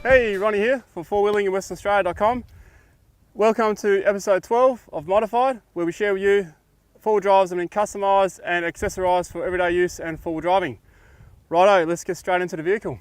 Hey, Ronnie here from fourwheelinginwesternaustralia.com. Welcome to episode 12 of Modified, where we share with you four-wheel drives that have been customised and accessorised for everyday use and four-wheel driving. Righto, let's get straight into the vehicle.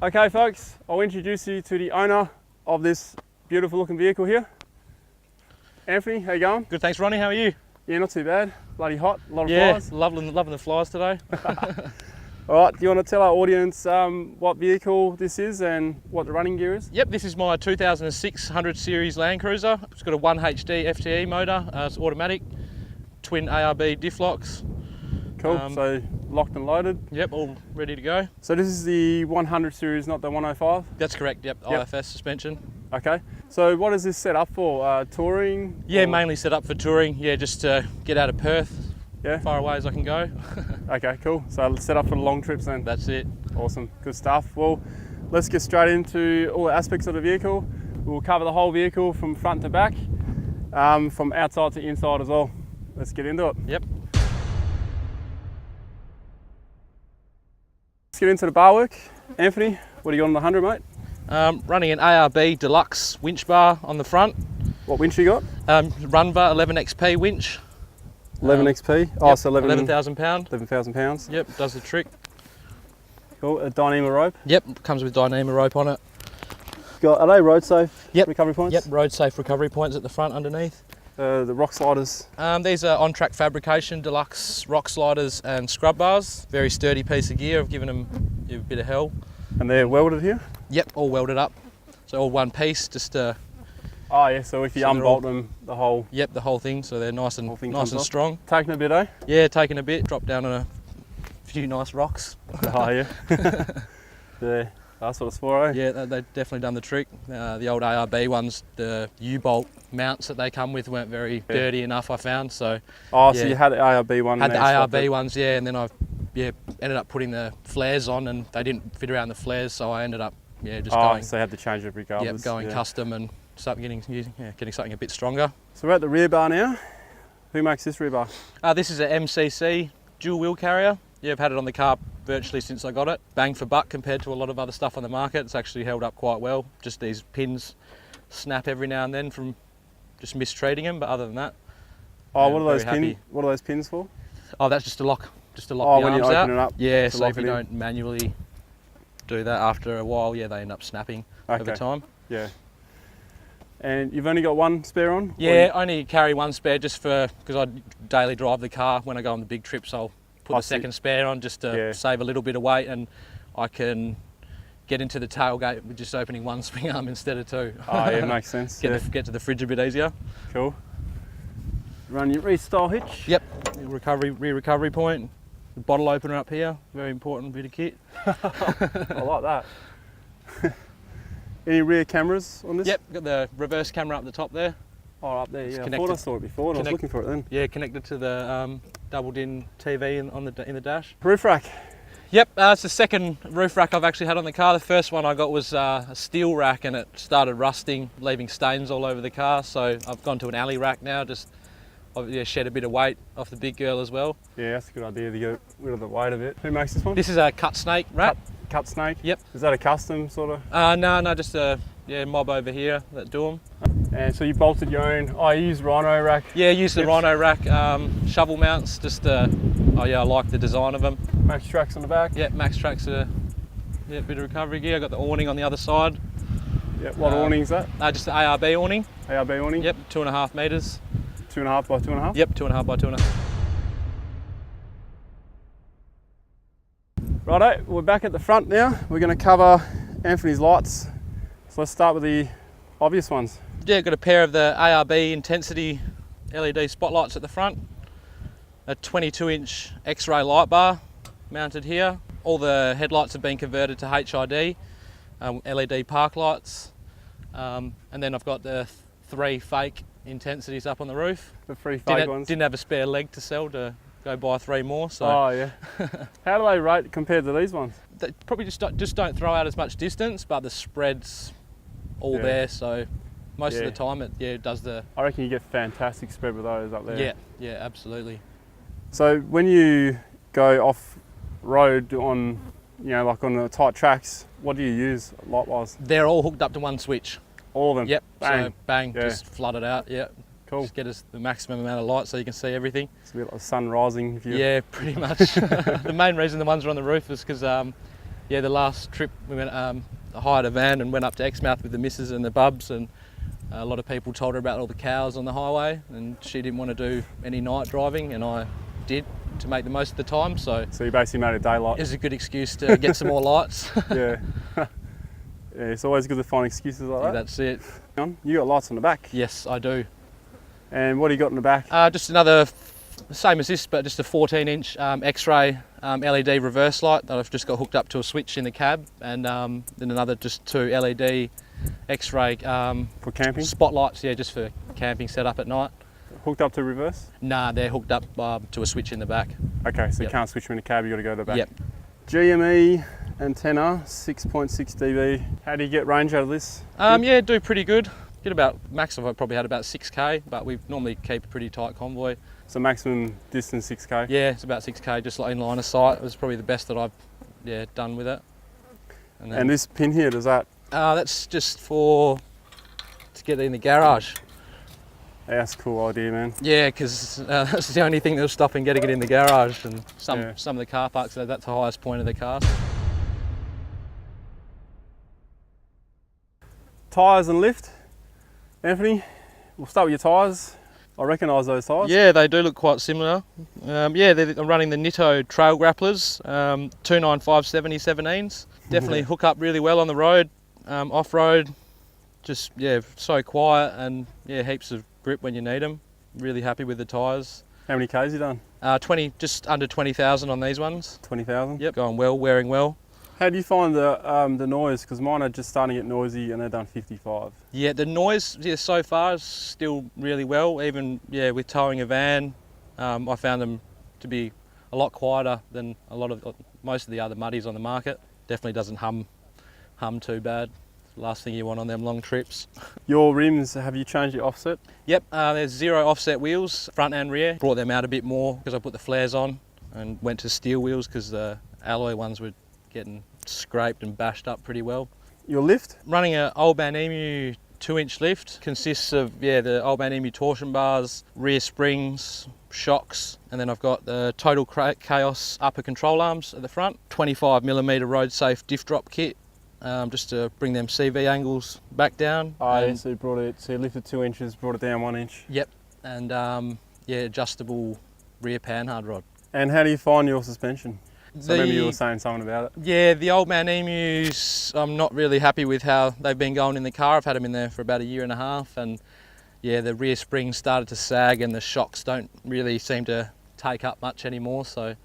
Okay folks, I'll introduce you to the owner of this beautiful looking vehicle here. Anthony, how you going? Good, thanks Ronnie, how are you? Yeah, not too bad. Bloody hot, a lot of flies. Loving the flies today. Alright, do you want to tell our audience what vehicle this is and what the running gear is? Yep, this is my 2006 100 series Landcruiser. It's got a 1HD FTE motor, it's automatic, twin ARB diff locks. Cool, so locked and loaded. Yep, all ready to go. So this is the 100 series, not the 105? That's correct, yep. IFS suspension. Okay, so what is this set up for? Touring? Yeah, or? mainly set up for touring, yeah, just to get out of Perth, far away as I can go. Okay, cool. So set up for the long trips then? That's it. Awesome, good stuff. Well, let's get straight into all the aspects of the vehicle. We'll cover the whole vehicle from front to back, from outside to inside as well. Let's get into it. Yep. Let's get into the bar work. Anthony, what do you got on the 100, mate? Running an ARB Deluxe winch bar on the front. What winch you got? Runva 11XP winch. 11 XP? Oh, yep, so 11,000 pound. 11,000 pounds. Yep, does the trick. Cool, a Dynamo rope. Yep, comes with Dynamo rope on it. Are they road safe Yep. recovery points? Yep, road safe recovery points at the front underneath. The rock sliders. These are on-track fabrication, deluxe rock sliders and scrub bars. Very sturdy piece of gear. I've given them a bit of hell. And they're welded here? Yep, all welded up. So all one piece, just oh yeah, so if you unbolt them, the whole... Yep, the whole thing, so they're nice and strong. Taking a bit, eh? Yeah, taking a bit, drop down on a few nice rocks. Oh yeah. Yeah, that's what it's for, eh? Yeah, they've definitely done the trick. The old ARB ones, the U-bolt mounts that they come with weren't very dirty enough, I found, so... Oh, so you had the ARB one? Had the ARB ones, yeah, and then I ended up putting the flares on and they didn't fit around the flares, so I ended up, just going... so you had to change it regardless. Yep, going custom and start getting something a bit stronger. So we're at the rear bar now. Who makes this rear bar? This is a MCC dual wheel carrier. Yeah, I've had it on the car virtually since I got it. Bang for buck compared to a lot of other stuff on the market. It's actually held up quite well. Just these pins snap every now and then from just mistreating them, but other than that. Oh, what are those pins for? Oh, that's just to lock the when arms you open out. it up. Yeah, so if you don't manually do that after a while, they end up snapping over time. Yeah. And you've only got one spare on? Yeah, I only carry one spare just because I daily drive the car. When I go on the big trips, I'll put the second spare on just to save a little bit of weight, and I can get into the tailgate with just opening one swing arm instead of two. Oh yeah, makes sense. Get to the fridge a bit easier. Cool. Run your restyle hitch. Yep, rear recovery point. The bottle opener up here, very important bit of kit. I like that. Any rear cameras on this? Yep, got the reverse camera up the top there. Oh, up there, yeah. I thought I saw it before and I was looking for it then. Yeah, connected to the double din TV in the dash. Roof rack. Yep, it's the second roof rack I've actually had on the car. The first one I got was a steel rack and it started rusting, leaving stains all over the car. So I've gone to an alley rack now, just shed a bit of weight off the big girl as well. Yeah, that's a good idea to get rid of the weight of it. Who makes this one? This is a cut snake rack. Cut snake? Yep. Is that a custom sort of? No, just a mob over here that do them. And so you bolted your own, you use Rhino rack? Yeah, I use the Rhino rack shovel mounts, just I like the design of them. Max Tracks on the back? Yep, Max Tracks a bit of recovery gear. I've got the awning on the other side. Yep, what awning is that? Just the ARB awning. ARB awning? Yep, 2.5 metres. 2.5 by 2.5? Yep, 2.5 by 2.5. Righto, we're back at the front now. We're going to cover Anthony's lights. So let's start with the obvious ones. Yeah, got a pair of the ARB Intensity LED spotlights at the front. A 22-inch X-ray light bar mounted here. All the headlights have been converted to HID, LED park lights. And then I've got the 3 fake Intensities up on the roof. The 3 fake ones? Didn't have a spare leg to sell to go buy 3 more. So. Oh yeah. How do they rate compared to these ones? They probably just don't throw out as much distance, but the spread's all there, so most of the time it does the... I reckon you get fantastic spread with those up there. Yeah, absolutely. So when you go off road on you know, like on the tight tracks, what do you use light-wise? They're all hooked up to one switch. All of them? Yep. Bang. So bang, Yeah. just flood it out. Yeah. Cool. Just get us the maximum amount of light so you can see everything. It's a bit like the sun rising. If you... Yeah, pretty much. The main reason the ones are on the roof is because, the last trip we went, hired a van and went up to Exmouth with the missus and the bubs, and a lot of people told her about all the cows on the highway, and she didn't want to do any night driving, and I did to make the most of the time. So you basically made it daylight. it was a good excuse to get some more lights. Yeah. Yeah, it's always good to find excuses like that. That's it. You got lights on the back. Yes, I do. And what do you got in the back? Just another, same as this, but just a 14-inch X-ray LED reverse light that I've just got hooked up to a switch in the cab, and then another just 2 LED X-ray For camping? spotlights, yeah, just for camping setup at night. Hooked up to reverse? Nah, they're hooked up to a switch in the back. Okay, so you Yep. can't switch them in the cab, you got to go to the back. Yep. GME antenna, 6.6 dB. How do you get range out of this? Yeah, do pretty good. Get about, max I've probably had about 6K, but we normally keep a pretty tight convoy. So maximum distance 6K? Yeah, it's about 6K, just like in line of sight. It was probably the best that I've done with it. And this pin here, does that? That's just to get it in the garage. Yeah, that's a cool idea, man. Yeah, because that's the only thing that was stopping getting it in the garage, and some Yeah. of the car parks, that's the highest point of the car. Tyres and lift. Anthony, we'll start with your tyres. I recognise those tyres. Yeah, they do look quite similar. I'm running the Nitto Trail Grapplers, 295/70 17s. Definitely hook up really well on the road, off-road. Just, so quiet, and heaps of grip when you need them. Really happy with the tyres. How many Ks you done? just under 20,000 on these ones. 20,000? Yep, going well, wearing well. How do you find the noise? Because mine are just starting to get noisy and they've done 55. Yeah, the noise so far is still really well. Even with towing a van, I found them to be a lot quieter than most of the other muddies on the market. Definitely doesn't hum too bad. Last thing you want on them long trips. Your rims, have you changed your offset? Yep, there's 0 offset wheels, front and rear. Brought them out a bit more because I put the flares on, and went to steel wheels because the alloy ones were getting scraped and bashed up pretty well. Your lift? Running an Old Man Emu 2-inch lift. Consists of the Old Man Emu torsion bars, rear springs, shocks, and then I've got the Total Chaos upper control arms at the front. 25mm road safe diff drop kit, just to bring them CV angles back down. So you lifted 2 inches, brought it down 1 inch. Yep, and adjustable rear panhard rod. And how do you find your suspension? So maybe you were saying something about it. Yeah, the Old Man Emus, I'm not really happy with how they've been going in the car. I've had them in there for about 1.5 years, and the rear springs started to sag, and the shocks don't really seem to take up much anymore, so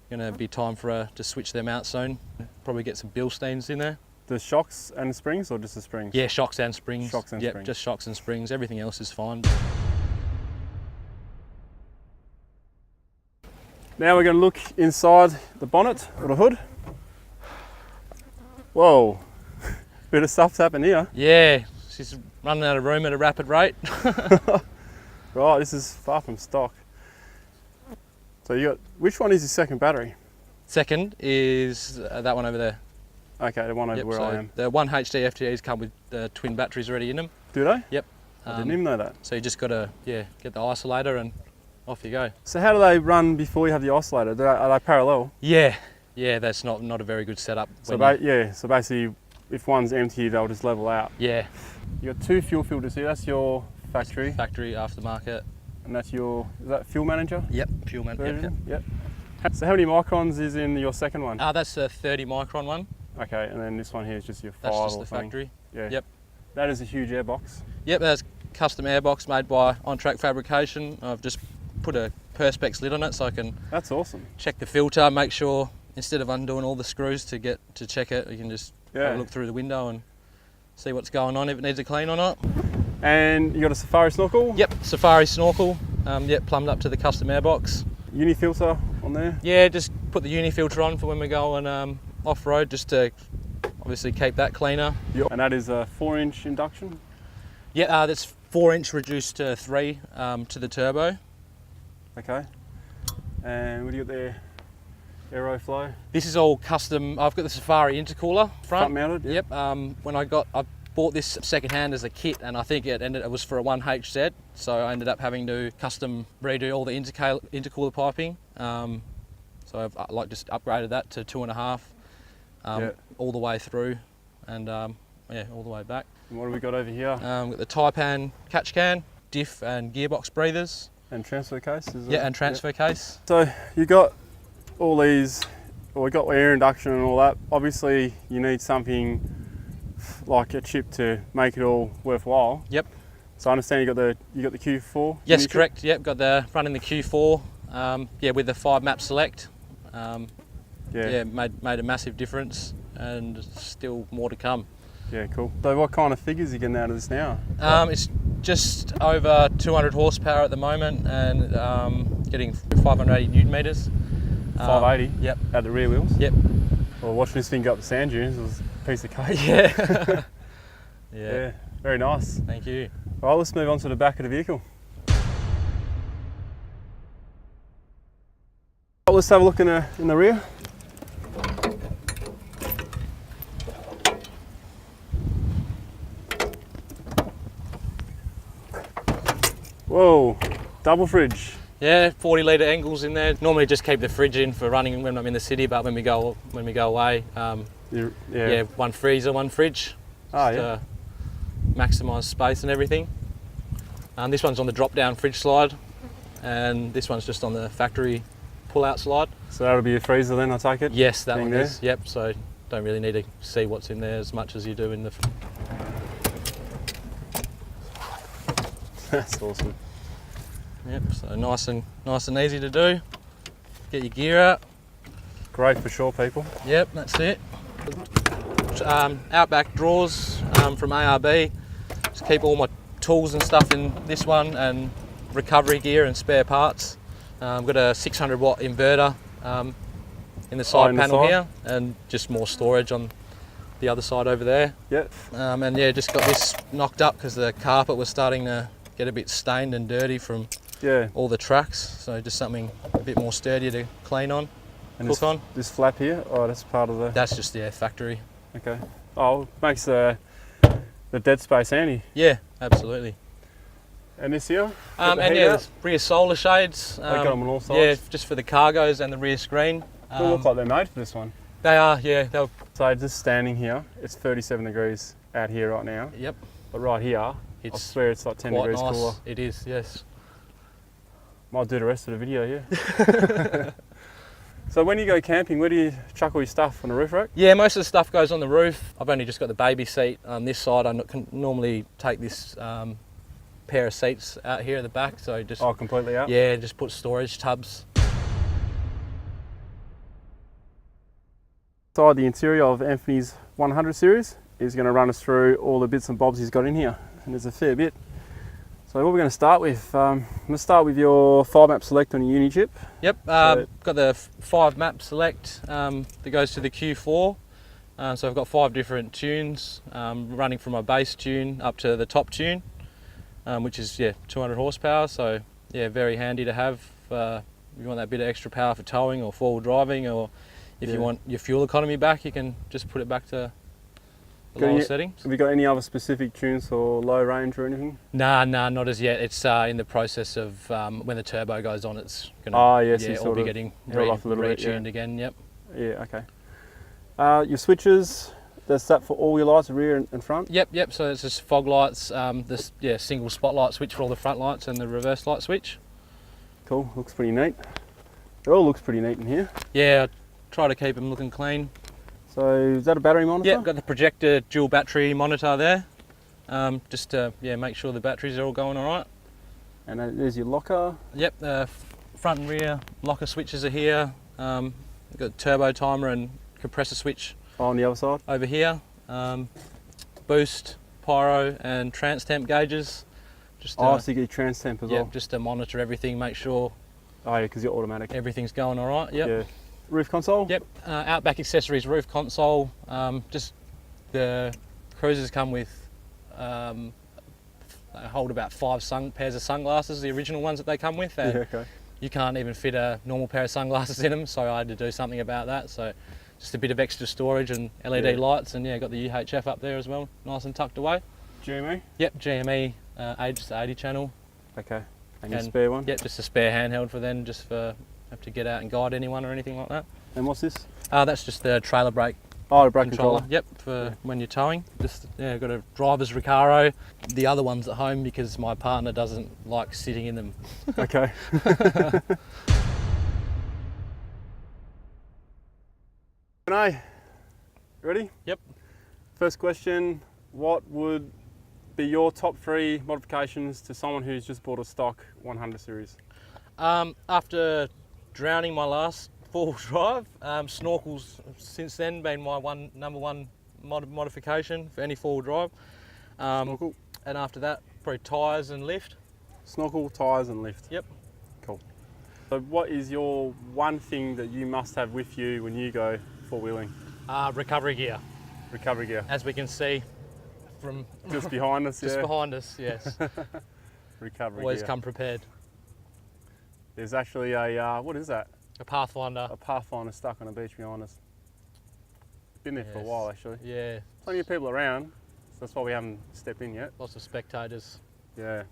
going to be time to switch them out soon. Probably get some Bilsteins in there. The shocks and springs, or just the springs? Yeah, shocks and springs. Shocks and springs. Just shocks and springs. Everything else is fine. Now we're going to look inside the bonnet or the hood. Whoa, bit of stuff's happened here. Yeah, she's running out of room at a rapid rate. Right, this is far from stock. So which one is your second battery? Second is that one over there. Okay, the one over where I am. The 1 HD FTEs come with twin batteries already in them. Do they? Yep. I didn't even know that. So you just got to get the isolator and off you go. So how do they run before you have the oscillator? Are they parallel? Yeah, that's not a very good setup. So basically, if one's empty, they'll just level out. Yeah. You got 2 fuel filters here. That's your factory. Factory aftermarket. And that's is that fuel manager? Yep, fuel manager. Yep. So how many microns is in your second one? That's a 30 micron one. Okay, and then this one here is just your 5 That's just or the something. factory. Yeah. Yep. That is a huge airbox. Yep, that's custom airbox made by On Track Fabrication. I've just put a Perspex lid on it so I can That's awesome. check the filter, make sure instead of undoing all the screws to check it, you can just have a look through the window and see what's going on, if it needs a clean or not. And you got a Safari snorkel? Yep, Safari snorkel. Plumbed up to the custom airbox. Uni filter on there? Yeah, just put the uni filter on for when we go on off-road, just to obviously keep that cleaner. Yep. And that is a 4-inch induction? Yeah, that's 4-inch reduced to 3 to the turbo. Okay. And what do you got there? Aeroflow. This is all custom. I've got the Safari intercooler Front mounted. Yep. I bought this second hand as a kit, and I think it was for a 1HZ, so I ended up having to custom redo all the intercooler piping. So I've just upgraded that to 2.5, all the way through, and all the way back. And what have we got over here? We've got the Taipan catch can, diff and gearbox breathers. And transfer case? And transfer case. So you got all these, well, we got air induction and all that. Obviously you need something like a chip to make it all worthwhile. Yep. So I understand you got the Q4? Yes, correct. Yep, got the running the Q4. With the 5-map select. Made a massive difference, and still more to come. Yeah, cool. So what kind of figures are you getting out of this now? It's just over 200 horsepower at the moment, and getting 580 newton meters. 580? Yep. At the rear wheels? Yep. Well, watching this thing go up the sand dunes was a piece of cake. Yeah. Yeah, very nice. Thank you. All right, let's move on to the back of the vehicle. Let's have a look in the rear. Whoa, double fridge. Yeah, 40 litre Engels in there. Normally just keep the fridge in for running when I'm in the city, but when we go away, one freezer, one fridge. To maximise space and everything. This one's on the drop-down fridge slide, and this one's just on the factory pull-out slide. So that'll be a freezer then, I take it? Yes, that one is. Yep. So don't really need to see what's in there as much as you do in the. That's awesome. Yep. So nice and easy to do. Get your gear out. Great for short people. Yep, that's it. Outback drawers from ARB. Just keep all my tools and stuff in this one, and recovery gear and spare parts. I've got a 600 watt inverter in the side panel here, and just more storage on the other side over there. Yep. Just got this knocked up because the carpet was starting to get a bit stained and dirty from all the tracks. So just something a bit more sturdy to clean on, cook on. This flap here, that's part of the... That's just factory. Okay. Oh, makes the dead space handy. Yeah, absolutely. And this here? There's rear solar shades. They got them on all sides? Yeah, just for the cargos and the rear screen. They look like they're made for this one. They are, yeah. So just standing here, it's 37 degrees out here right now. Yep. But right here, I swear it's like 10 degrees nice. cooler. It is, yes. Might do the rest of the video here. So when you go camping, where do you chuck all your stuff? On the roof rack? Yeah, most of the stuff goes on the roof. I've only just got the baby seat on this side. I can normally take this pair of seats out here at the back, so just... Oh, completely out? Yeah, just put storage tubs. Inside the interior of Anthony's 100 series is going to run us through all the bits and bobs he's got in here, and there's a fair bit. So what we're going to start with, I'm going to start with your 5-map select on your uni chip. Yep, got the 5-map select that goes to the Q4. So I've got 5 different tunes, running from my base tune up to the top tune, which is 200 horsepower. So very handy to have if you want that bit of extra power for towing or forward driving, or if you want your fuel economy back, you can just put it back to the lower settings. Have you got any other specific tunes for low range or anything? Nah, not as yet. It's in the process of when the turbo goes on, it's going to all be getting retuned again. Yep. Yeah, okay. Your switches, that's that for all your lights, rear and front? Yep. So it's just fog lights, this single spotlight switch for all the front lights, and the reverse light switch. Cool, looks pretty neat. It all looks pretty neat in here. Yeah, I try to keep them looking clean. So is that a battery monitor? Yep, got the projector dual battery monitor there, just to make sure the batteries are all going all right. And there's your locker. Yep, the front and rear locker switches are here. We've got turbo timer and compressor switch on the other side over here. Boost, pyro and trans temp gauges. So you get your trans temp as well? Just to monitor everything, make sure. Oh yeah, because you're automatic. Everything's going all right. Yep. Yeah. Roof console? Yep, Outback Accessories roof console. Just the cruisers come with, they hold about 5 pairs of sunglasses, the original ones that they come with. And you can't even fit a normal pair of sunglasses in them, so I had to do something about that. So just a bit of extra storage and LED lights, and yeah, got the UHF up there as well, nice and tucked away. GME? Yep, GME, 80 channel. Okay. And your spare one? Yep, just a spare handheld for then, just for have to get out and guide anyone or anything like that. And what's this? That's just the trailer brake. Oh, the brake controller. Yep, for when you're towing. Just got a driver's Recaro. The other one's at home because my partner doesn't like sitting in them. Okay. Renee, ready? Yep. First question, what would be your top 3 modifications to someone who's just bought a stock 100 series? After drowning my last 4-wheel drive, snorkels since then been my number one modification for any 4-wheel drive. Snorkel? And after that, probably tyres and lift. Snorkel, tyres and lift? Yep. Cool. So what is your one thing that you must have with you when you go 4-wheeling? Recovery gear. Recovery gear. As we can see from Just behind us, just behind us, yes. Recovery Always gear. come prepared. There's actually a, what is that? A Pathfinder. A Pathfinder stuck on a beach behind us. Been there for a while actually. Yeah. Plenty of people around, so that's why we haven't stepped in yet. Lots of spectators. Yeah.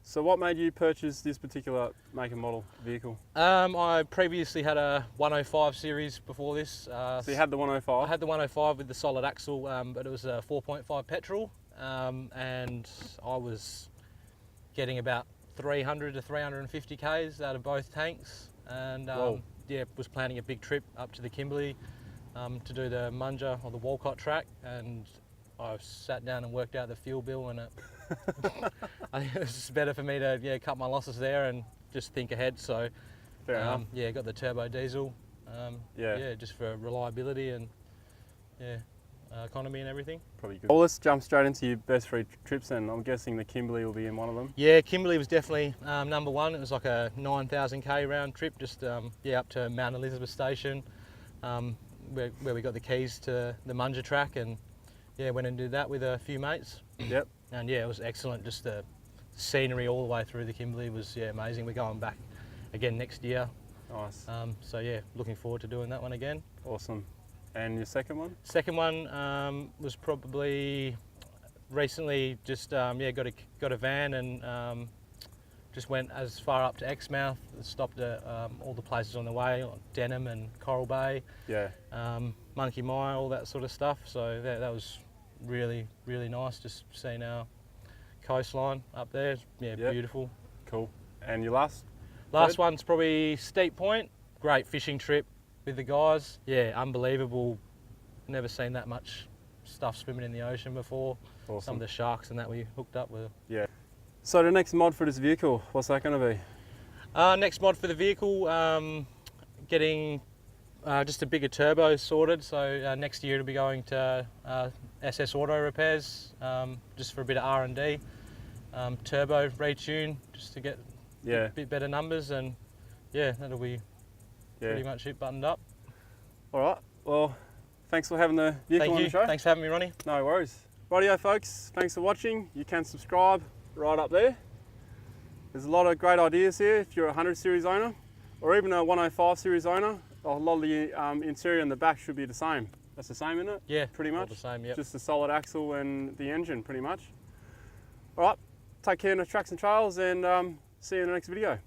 So what made you purchase this particular make and model vehicle? I previously had a 105 series before this. So you had the 105? I had the 105 with the solid axle, but it was a 4.5 petrol, and I was getting about 300 to 350 k's out of both tanks, and yeah, was planning a big trip up to the Kimberley to do the Munger or the Walcott track, and I sat down and worked out the fuel bill, and I think it was just better for me to cut my losses there and just think ahead. So Fair enough. yeah, got the turbo diesel. Yeah, just for reliability and economy and everything. Probably good. Well, let's jump straight into your best 3 trips then. I'm guessing the Kimberley will be in one of them. Yeah, Kimberley was definitely number one. It was like a 9,000 k round trip, just up to Mount Elizabeth Station, where we got the keys to the Munger track, and yeah, went and did that with a few mates. Yep. And yeah, it was excellent. Just the scenery all the way through the Kimberley was amazing. We're going back again next year. Nice. So yeah, looking forward to doing that one again. Awesome. And your second one? Second one was probably recently. Just got a van and just went as far up to Exmouth. Stopped at all the places on the way, like Denham and Coral Bay. Yeah. Monkey Mire, all that sort of stuff. So that was really, really nice, just seeing our coastline up there. Yeah, yep. Beautiful. Cool. And your last? Last one's probably Steep Point. Great fishing trip with the guys. Yeah, unbelievable. Never seen that much stuff swimming in the ocean before. Awesome. Some of the sharks and that we hooked up with. Yeah. So the next mod for this vehicle, what's that going to be? Next mod for the vehicle, getting just a bigger turbo sorted. So next year it'll be going to SS Auto Repairs, just for a bit of R&D. Turbo retune, just to get a bit better numbers, and yeah, that'll be pretty much it buttoned up. All right, well, thanks for having the vehicle on the show. Thanks for having me, Ronnie. No worries. Rightio folks, thanks for watching. You can subscribe right up there. There's a lot of great ideas here if you're a 100 series owner, or even a 105 series owner. A lot of the interior and the back should be the same. That's the same, isn't it? Yeah, pretty much. All the same, yep. Just the solid axle and the engine, pretty much. All right, take care of the tracks and trails, and see you in the next video.